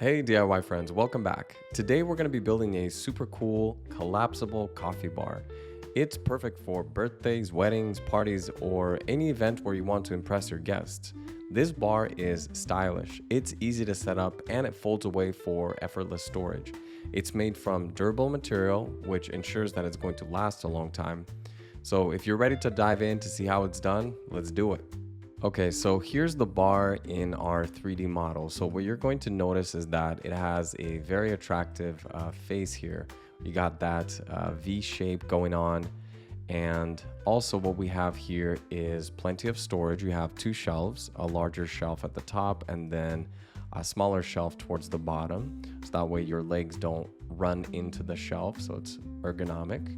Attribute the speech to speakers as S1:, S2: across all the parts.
S1: Hey DIY friends, welcome back. Today we're going to be building a super cool collapsible coffee bar. It's perfect for birthdays, weddings, parties, or any event where you want to impress your guests. This bar is stylish, it's easy to set up, and it folds away for effortless storage. It's made from durable material, which ensures that it's going to last a long time. So if you're ready to dive in to see how it's done, let's do it. Okay, so here's the bar in our 3D model. So what you're going to notice is that it has a very attractive face here. You got that V shape going on. And also what we have here is plenty of storage. We have two shelves, a larger shelf at the top and then a smaller shelf towards the bottom. So that way your legs don't run into the shelf, so it's ergonomic.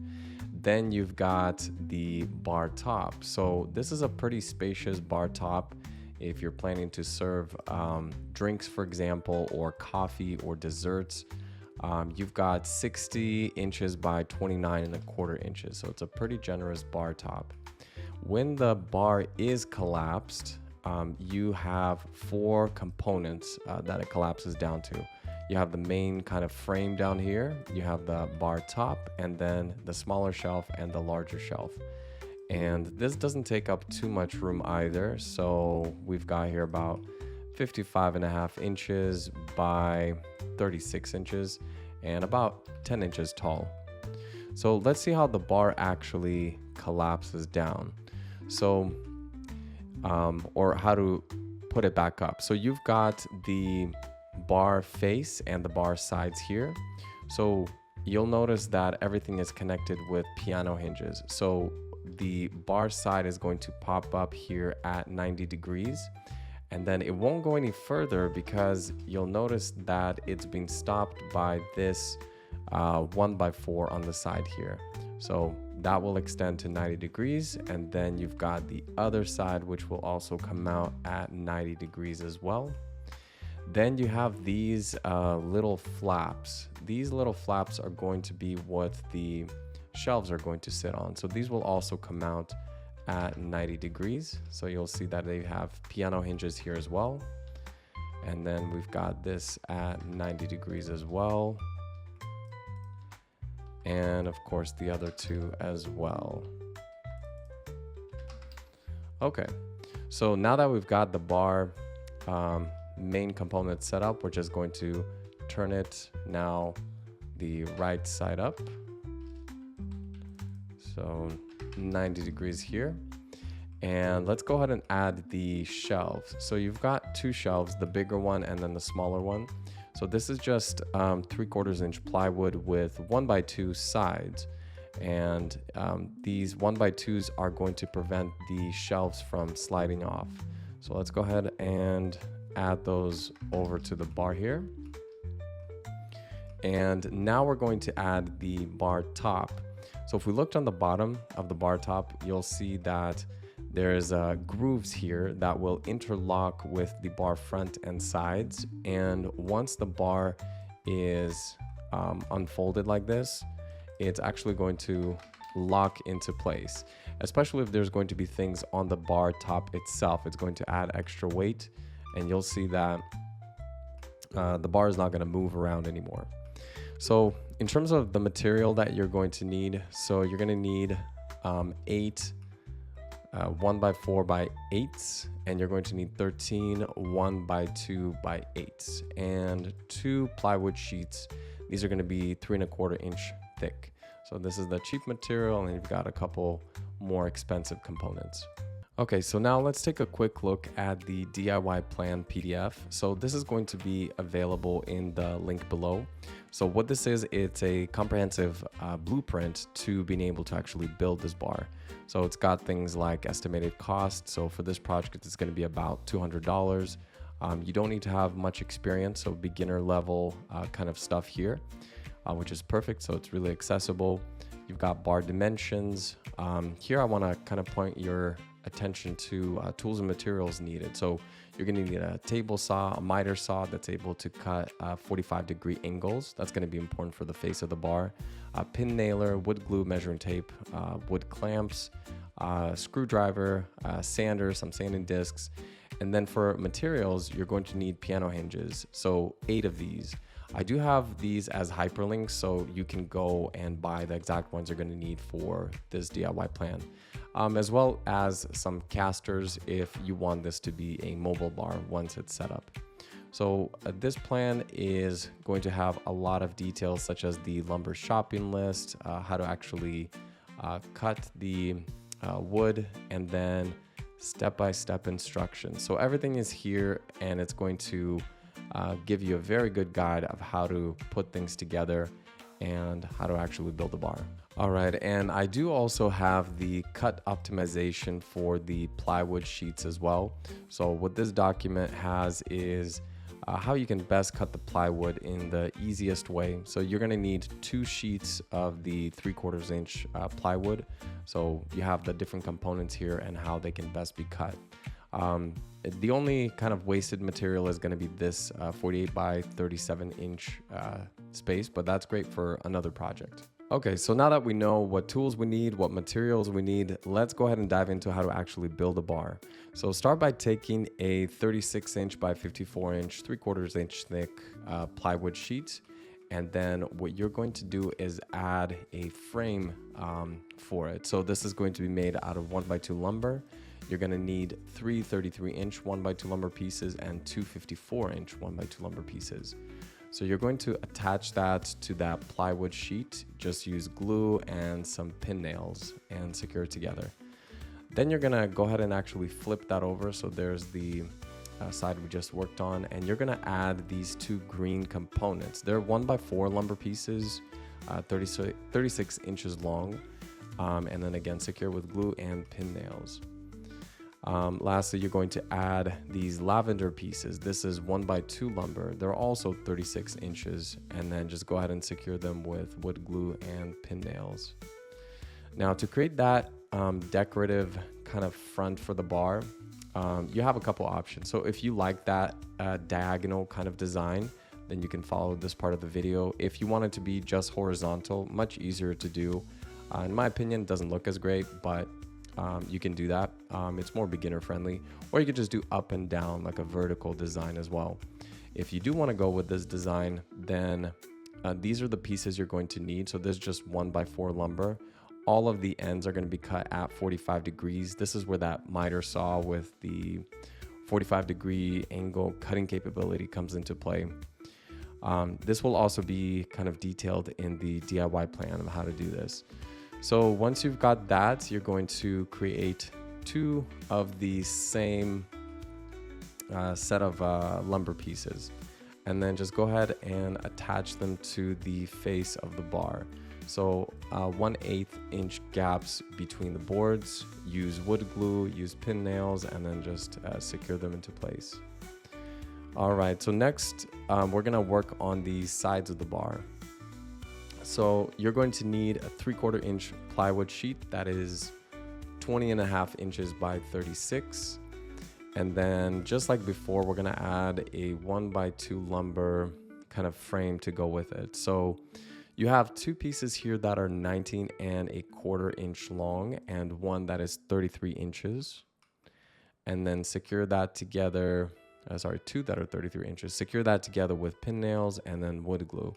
S1: Then you've got the bar top. So this is a pretty spacious bar top if you're planning to serve drinks, for example, or coffee or desserts. You've got 60 inches by 29.25 inches. So it's a pretty generous bar top. When the bar is collapsed, you have four components that it collapses down to. You have the main kind of frame down here, you have the bar top, and then the smaller shelf and the larger shelf. And this doesn't take up too much room either. So we've got here about 55.5 inches by 36 inches and about 10 inches tall. So let's see how the bar actually collapses down. So, or how to put it back up. So you've got the bar face and the bar sides here. So you'll notice that everything is connected with piano hinges. So the bar side is going to pop up here at 90 degrees and then it won't go any further because you'll notice that it's been stopped by this 1x4 on the side here. So that will extend to 90 degrees and then you've got the other side which will also come out at 90 degrees as well. Then you have these little flaps. These little flaps are going to be what the shelves are going to sit on. So these will also come out at 90 degrees. So you'll see that they have piano hinges here as well. And then we've got this at 90 degrees as well. And of course the other two as well. Okay, so now that we've got the bar main component set up, we're just going to turn it now the right side up, so 90 degrees here, and let's go ahead and add the shelves. So you've got two shelves, the bigger one and then the smaller one. So this is just 3/4 inch plywood with 1x2 sides, and these 1x2s are going to prevent the shelves from sliding off. So let's go ahead and add those over to the bar here. And now we're going to add the bar top. So if we looked on the bottom of the bar top, you'll see that there's grooves here that will interlock with the bar front and sides. And once the bar is unfolded like this, it's actually going to lock into place, especially if there's going to be things on the bar top itself. It's going to add extra weight and you'll see that the bar is not going to move around anymore. So in terms of the material that you're going to need, so you're going to need 8 1x4x8s, and you're going to need 13 1x2x8s, and 2 plywood sheets. These are going to be 3.25 inch thick. So this is the cheap material, and you've got a couple more expensive components. Okay, so now let's take a quick look at the DIY plan PDF. So this is going to be available in the link below. So what this is, it's a comprehensive blueprint to being able to actually build this bar. So it's got things like estimated cost. So for this project, it's going to be about $200. You don't need to have much experience, so beginner level kind of stuff here, which is perfect. So it's really accessible. You've got bar dimensions. Here I want to kind of point your attention to tools and materials needed. So you're going to need a table saw, a miter saw that's able to cut 45-degree angles. That's going to be important for the face of the bar. A pin nailer, wood glue, measuring tape, wood clamps, screwdriver, sander, some sanding discs, And then for materials, you're going to need piano hinges. So 8 of these. I do have these as hyperlinks, so you can go and buy the exact ones you're going to need for this DIY plan. As well as some casters if you want this to be a mobile bar once it's set up. So this plan is going to have a lot of details such as the lumber shopping list, how to actually cut the wood, and then step-by-step instructions. So everything is here, and it's going to give you a very good guide of how to put things together and how to actually build a bar. All right, and I do also have the cut optimization for the plywood sheets as well. So what this document has is how you can best cut the plywood in the easiest way. So you're gonna need 2 sheets of the 3/4 inch plywood. So you have the different components here and how they can best be cut. The only kind of wasted material is gonna be this 48 by 37 inch space, but that's great for another project. Okay, so now that we know what tools we need, what materials we need, let's go ahead and dive into how to actually build a bar. So start by taking a 36 inch by 54 inch, 3/4 inch thick plywood sheet. And then what you're going to do is add a frame for it. So this is going to be made out of 1x2 lumber. You're gonna need 3 33 inch 1x2 lumber pieces and 2 54 inch 1x2 lumber pieces. So you're going to attach that to that plywood sheet. Just use glue and some pin nails and secure it together. Then you're gonna go ahead and actually flip that over. So there's the side we just worked on, and you're gonna add these 2 green components. They're 1x4 lumber pieces, 36 inches long, and then again secure with glue and pin nails. Lastly, you're going to add these lavender pieces. This is 1x2 lumber. They're also 36 inches, and then just go ahead and secure them with wood glue and pin nails. Now to create that decorative kind of front for the bar, you have a couple options. So if you like that diagonal kind of design, then you can follow this part of the video. If you want it to be just horizontal, much easier to do. In my opinion, it doesn't look as great, but you can do that. It's more beginner friendly, or you could just do up and down like a vertical design as well. If you do want to go with this design, then these are the pieces you're going to need. So this is just 1x4 lumber. All of the ends are going to be cut at 45 degrees. This is where that miter saw with the 45-degree angle cutting capability comes into play. This will also be kind of detailed in the DIY plan of how to do this. So once you've got that, you're going to create 2 of the same set of lumber pieces, and then just go ahead and attach them to the face of the bar. So 1/8 inch gaps between the boards. Use wood glue, use pin nails, and then just secure them into place. All right, so next we're gonna work on the sides of the bar. So you're going to need a 3/4 inch plywood sheet that is 20.5 inches by 36. And then just like before, we're gonna add a 1x2 lumber kind of frame to go with it. So you have 2 pieces here that are 19.25 inch long and one that is 33 inches. And then secure that together, 2 that are 33 inches. Secure that together with pin nails and then wood glue.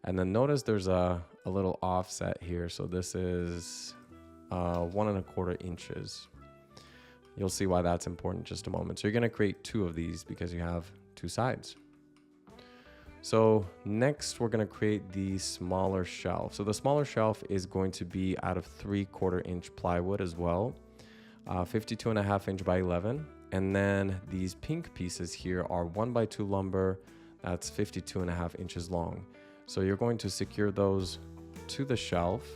S1: And then notice there's a little offset here. So this is 1.25 inches. You'll see why that's important in just a moment. So you're gonna create 2 of these because you have 2 sides. So next we're gonna create the smaller shelf. So the smaller shelf is going to be out of 3/4 inch plywood as well, 52.5 inch by 11. And then these pink pieces here are 1x2 lumber, that's 52.5 inches long. So you're going to secure those to the shelf.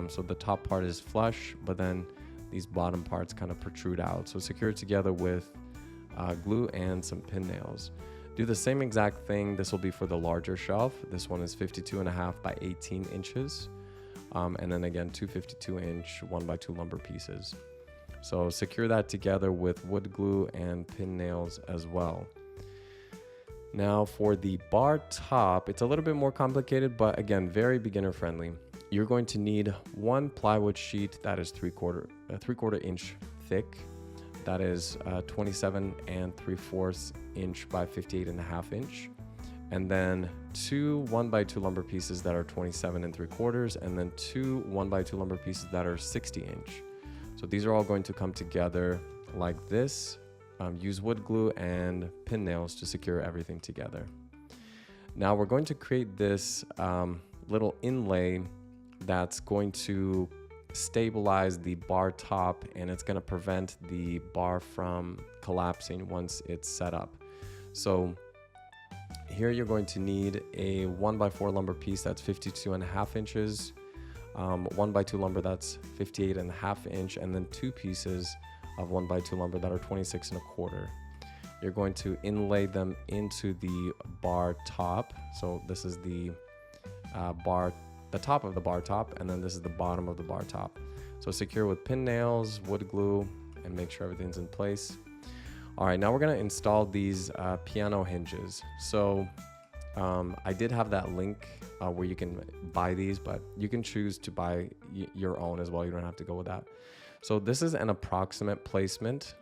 S1: So the top part is flush, but then these bottom parts kind of protrude out. So secure it together with glue and some pin nails. Do the same exact thing. This will be for the larger shelf. This one is 52.5 by 18 inches. And then again, 2 52 inch 1x2 lumber pieces. So secure that together with wood glue and pin nails as well. Now for the bar top, it's a little bit more complicated, but again, very beginner friendly. You're going to need 1 plywood sheet that is 3/4 inch thick. that is 27 3/4 inch by 58.5 inch. And then two 1x2 lumber pieces that are 27 3/4, and then two 1x2 lumber pieces that are 60 inch. So these are all going to come together like this. Use wood glue and pin nails to secure everything together. Now we're going to create this little inlay that's going to stabilize the bar top, and it's going to prevent the bar from collapsing once it's set up. So here you're going to need a 1x4 lumber piece that's 52.5 inches, 1x2 lumber that's 58.5 inch, and then two pieces of 1x2 lumber that are 26.25. You're going to inlay them into the bar top. So this is the the top of the bar top, and then this is the bottom of the bar top. So secure with pin nails, wood glue, and make sure everything's in place. All right, now we're gonna install these piano hinges. So I did have that link where you can buy these, but you can choose to buy your own as well. You don't have to go with that. So this is an approximate placement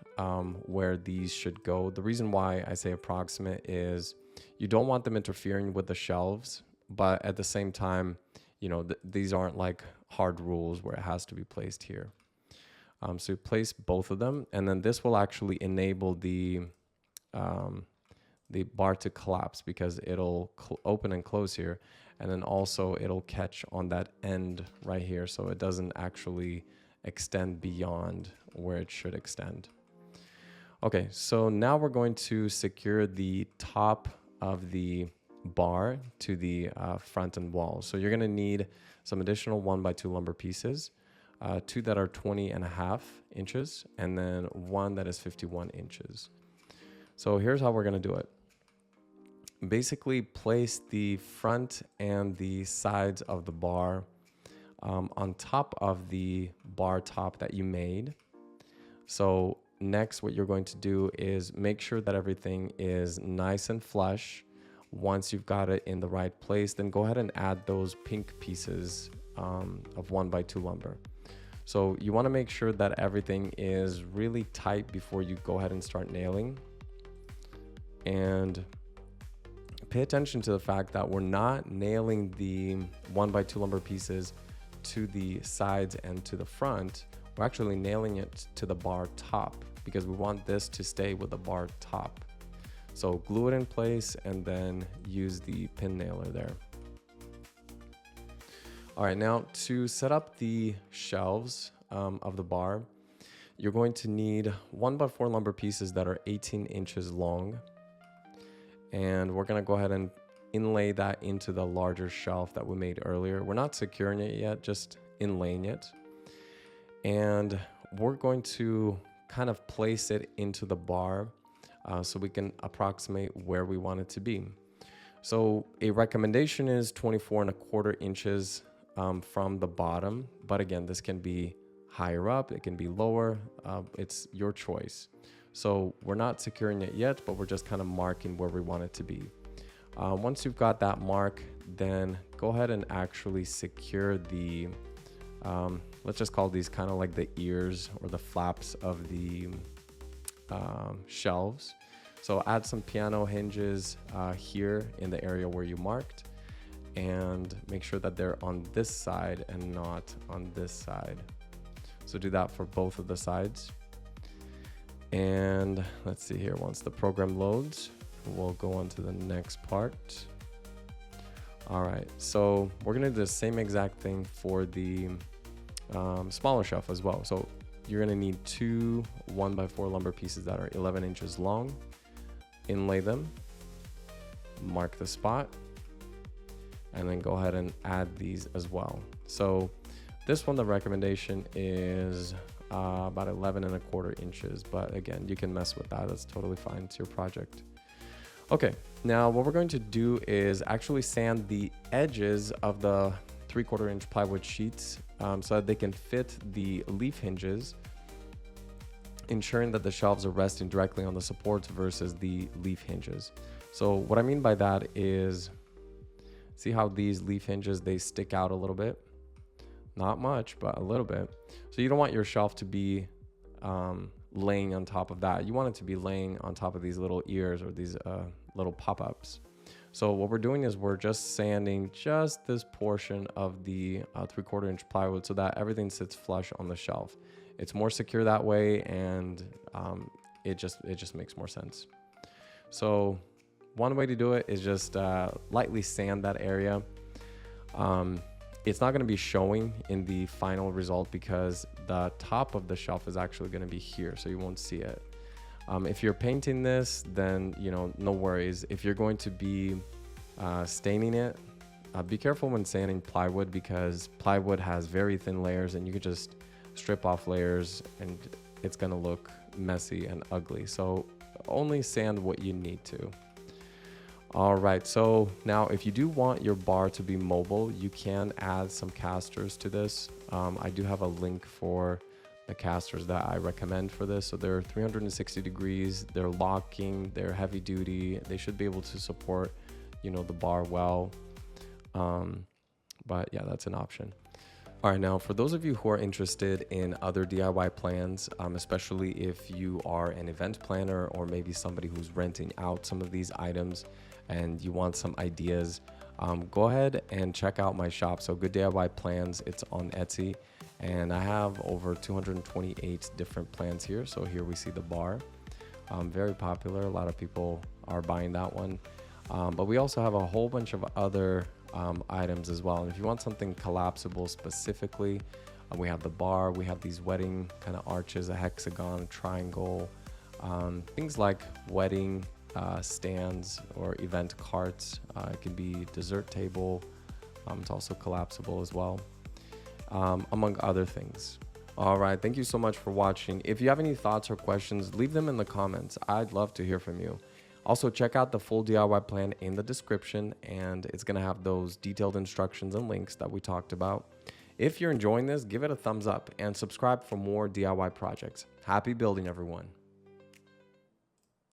S1: where these should go. The reason why I say approximate is you don't want them interfering with the shelves, but at the same time, you know, these aren't like hard rules where it has to be placed here. So you place both of them, and then this will actually enable the bar to collapse because it'll open and close here, and then also it'll catch on that end right here, so it doesn't actually extend beyond where it should extend. Okay, so now we're going to secure the top of the bar to the front and wall. So you're going to need some additional 1x2 lumber pieces, two that are 20.5 inches, and then one that is 51 inches. So here's how we're going to do it. Basically place the front and the sides of the bar on top of the bar top that you made. So next, what you're going to do is make sure that everything is nice and flush. Once you've got it in the right place, then go ahead and add those pink pieces of 1x2 lumber. So you want to make sure that everything is really tight before you go ahead and start nailing. And pay attention to the fact that we're not nailing the 1x2 lumber pieces to the sides and to the front. We're actually nailing it to the bar top because we want this to stay with the bar top. So glue it in place and then use the pin nailer there. All right, now to set up the shelves of the bar, you're going to need 1x4 lumber pieces that are 18 inches long. And we're gonna go ahead and inlay that into the larger shelf that we made earlier. We're not securing it yet, just inlaying it. And we're going to kind of place it into the bar so we can approximate where we want it to be. So a recommendation is 24.25 inches from the bottom, but again, this can be higher up, it can be lower, it's your choice. So we're not securing it yet, but we're just kind of marking where we want it to be. Once you've got that mark, then go ahead and actually secure the, let's just call these kind of like the ears or the flaps of the shelves. So add some piano hinges here in the area where you marked, and make sure that they're on this side and not on this side. So do that for both of the sides. And let's see here, once the program loads, we'll go on to the next part. All right, so we're gonna do the same exact thing for the smaller shelf as well. So you're gonna need two 1x4 lumber pieces that are 11 inches long, inlay them, mark the spot, and then go ahead and add these as well. So this one, the recommendation is about 11.25 inches, but again, you can mess with that. That's totally fine. It's your project. Okay, now what we're going to do is actually sand the edges of the 3/4 inch plywood sheets so that they can fit the leaf hinges, ensuring that the shelves are resting directly on the supports versus the leaf hinges. So what I mean by that is, see how these leaf hinges, they stick out a little bit? Not much, but a little bit. So you don't want your shelf to be laying on top of that. You want it to be laying on top of these little ears or these little pop-ups. So what we're doing is we're just sanding just this portion of the 3/4 inch plywood so that everything sits flush on the shelf. It's more secure that way, and it just makes more sense. So one way to do it is just lightly sand that area. It's not going to be showing in the final result because the top of the shelf is actually going to be here, so you won't see it. If you're painting this, then no worries. If you're going to be staining it, be careful when sanding plywood because plywood has very thin layers, and you could just strip off layers and it's going to look messy and ugly. So only sand what you need to. All right, so now if you do want your bar to be mobile, you can add some casters to this. I do have a link for the casters that I recommend for this. So they're 360 degrees, they're locking, they're heavy duty. They should be able to support, the bar well. But yeah, that's an option. All right, now for those of you who are interested in other DIY plans, especially if you are an event planner or maybe somebody who's renting out some of these items and you want some ideas, go ahead and check out my shop. So Good DIY Plans, it's on Etsy, and I have over 228 different plans here. So here we see the bar, very popular. A lot of people are buying that one. But we also have a whole bunch of other items as well. And if you want something collapsible specifically, we have the bar, we have these wedding kind of arches, a hexagon, a triangle, things like wedding stands or event carts. It can be dessert table. It's also collapsible as well, among other things. All right, thank you so much for watching. If you have any thoughts or questions, leave them in the comments. I'd love to hear from you. Also, check out the full DIY plan in the description, and it's going to have those detailed instructions and links that we talked about. If you're enjoying this, give it a thumbs up and subscribe for more DIY projects. Happy building, everyone.